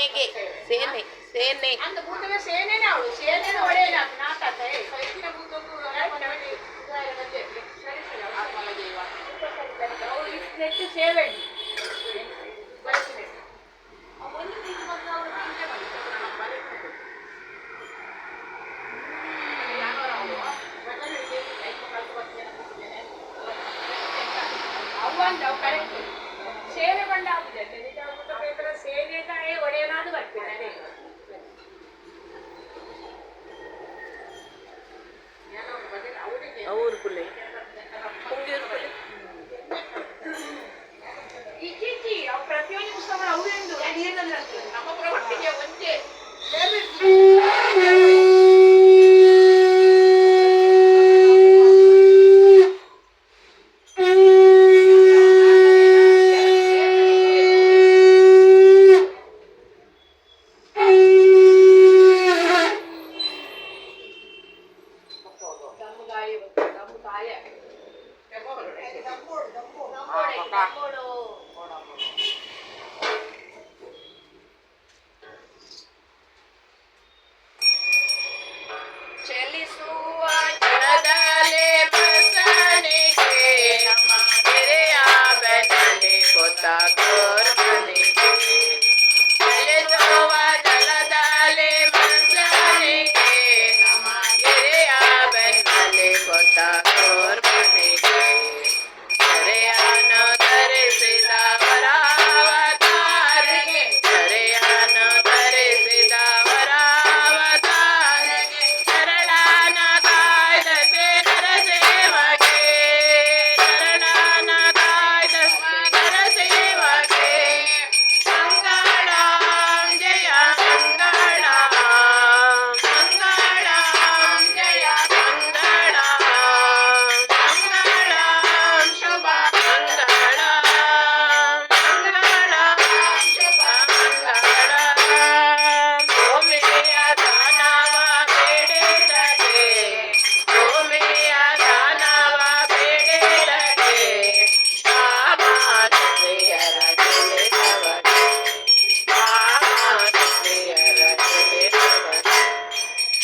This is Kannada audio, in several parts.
ಸೇನೆಗೆ ಸೇನೆ ಸೇನೆ அந்த பூத்தவே சேனேனே அவளு சேனேனே ಒಡೆಯಲ್ಲ ನಾತಾತೆ ಸೈತಿನ பூத்தକୁ ಸರಿ ಸರಿ ಆತ್ಮಲ ಜೀವ ಅವಳು ಇಷ್ಟು ಸೇವೆಂಡಿ ಬಯಸಿದೆ ಒಂದು ತಿಂಗಳು ಬಂದು ಅವರು ಚಿಂತೆ ಮಾಡಿದ್ರು ನಮ್ಮ ಬಲೆ ಯಾನೋರ ಅವಳು ಬದಲಿಗೆ ಲೈಫ್ ಕಲ್ತು ಬರ್ತೀನಿ ಅವ್ವಂದ ಅವು ಕರೆಕ್ಟ್ ಸೇನೆ ಬಂಡ ಆಗಿದೆ ಸೇನೆಗೆ ಒಡೆಯನಾದ ಬರ್ತೀನಿ ಅವ್ರ ಪುಲೆ ಪುಂಗಿಯವ್ರ ಪುಲೆ ಈಚೀಚಿ ಅವು ಪ್ರತಿಯೊಂದು ಪುಸ್ತಕ ಅವರೆಂದು ನಮ್ಮ ಪ್ರವೃತ್ತಿಗೆ ಒಂದೇ ಚಲಿಸುವ ಜಲದಲೆ ಬಸನಿಗೆ ನಮ್ಮ ಕೆರೆಯ ಬೆನ್ನಲೆ ಕೊತ್ತ ಕೋರ್ಮನಿಗೆ ಚಲಿಸುವ ಜಲದಲೆ ಬಸನಿಗೆ ನಮ್ಮ ಕೆರೆಯ ಬೆನ್ನಲೆ ಕೊತ್ತ ಕೋರ್ಮನಿಗೆ ಕೆರೆಯನ್ನು ಧರಿಸಿದ ವರಾವತಾರಿಗೆ ಕೆರೆಯನ್ನು ಧರಿಸಿದ ವರಾವತಾರಿಗೆ ಶರಣನ ಕಾಯ್ದ ಶೇಖರ ಸೇವಗೆ ಶರಣನ ಕಾಯ್ದ ಶೇಖರ ಸೇವಗೆ ಮಂಗಳಂ ಜಯ ಮಂಗಳಂ ಮಂಗಳಂ ಜಯ ಮಂಗಳಂ ಮಂಗಳಂ ಶುಭ ಮಂಗಳಂ ಮಂಗಳಂ ಶುಭ ಮಂಗಳಂ ಭೂಮಿಯ ದಾನವ ಬೇಡಿದಗೆ ಭೂಮಿಯ ದಾನವ ಬೇಡಿದಗೆ ಕಾಮಾಕ್ಷಿಯರ ತಿಳಿದವಗೆ ಕಾಮಾಕ್ಷಿಯರ ತಿಳಿದವಗೆ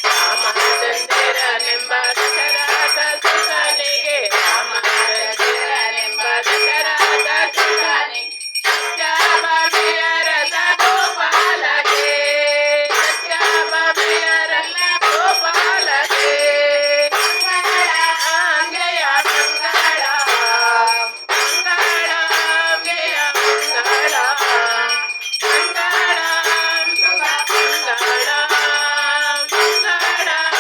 ರಾಮಚಂದ್ರನೆಂಬ ದಶರಥ ಸುತನಿಗೆ ರಾಮಚಂದ್ರನೆಂಬ ದಶರಥ ಸುತನಿಗೆ ಸತ್ಯಭಾಮೆಯ ರಸ ಗೋಪಾಲಗೆ ಸತ್ಯಭಾಮೆಯ ರಸ ಗೋಪಾಲಗೆ ಮಂಗಳಾಂಗೆಯ ಮಂಗಳ ಮಂಗಳಾಂಗೆಯ ಮಂಗಳ ಮಂಗಳಂ ಶುಭ ಮಂಗಳ ಮಂಗಳಂ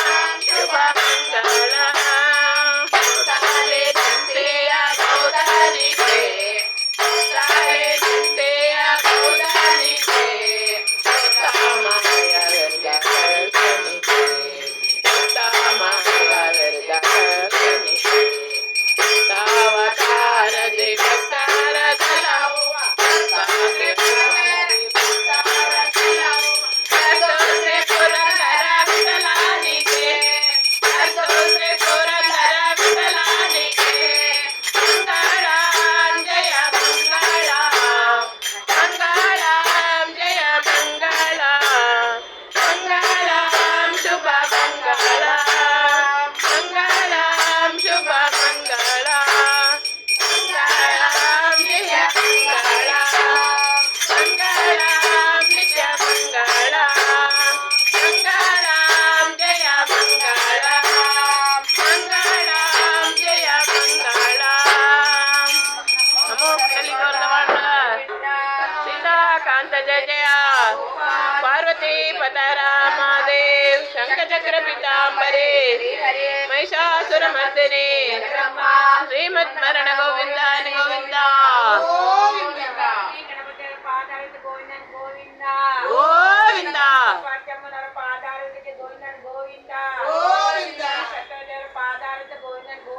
ಶುಭ ಮಂಗಳ ತಾಲೆ ಚಿಂತೆಯ ಗೌದನಿಗೆ ತಾಲೆ ಚಿಂತೆಯ ಗೌದನಿಗೆ ಉತ್ತಮಯ ವರ್ಗ ಕಲ್ಪನಿಗೆ ಉತ್ತಮಯ ವರ್ಗ ಕಲ್ಪನಿಗೆ ತಾವತಾರದೆ ಭಕ್ತರ ಸಲಹುವ ಭಕ್ತರ ಸಲಹುವ ಕರ್ತೋಸೆ ಪುರಂದರ ವಿಠಲಾನಿಗೆ ಕರ್ತೋಸೆ ಪುರಂದರ ವಿಠಲಾನಿಗೆ ಮಂಗಳಂ ಜಯ ಮಂಗಳಂ ಮಂಗಳಂ ಜಯ ಮಂಗಳಂ ಮಂಗಳಂ ಶುಭ ಮಂಗಳಂ ಮಂಗಳಂ ಶುಭ ಮಂಗಳಂ ಮಂಗಳಂ ಜಯ ಮಂಗಳಂ ಮಂಗಳಂ ನಿತ್ಯ ಮಂಗಳಂ ಮಂಗಳಂ ಜಯ ಮಂಗಳಂ ಮಂಗಳಂ ಜಯ ಮಂಗಳಂ ನಮೋ ಕಲಿಗೋರ್ಧವಾಣ ಸೀತಾಕಾಂತ ಜಯ ಜಯ ಪಾರ್ವತಿ ಪತರಾಮದೇವ್ ಶಂಖಚಕ್ರ ಪೀತಾಂಬರೆ ಮಹಿಷಾಸುರ ಮರ್ದಿನಿ ಶ್ರೀಮತ್ ಮರಣ ಗೋವಿಂದ ಗೋವಿಂದ ಗಣಪತಿಯ ಪಾದಾರಕ್ಕೆ ಗೋವಿಂದನ್ ಗೋವಿಂದ ಗೋವಿಂದ ಪಾದಾರಕ್ಕೆ ಗೋವಿಂದನ್ ಗೋವಿಂದ ಗೋವಿಂದ ಸತ್ಯದೇವರ ಪಾದಾರಕ್ಕೆ ಗೋವಿಂದನ್ ಗೋವಿಂದ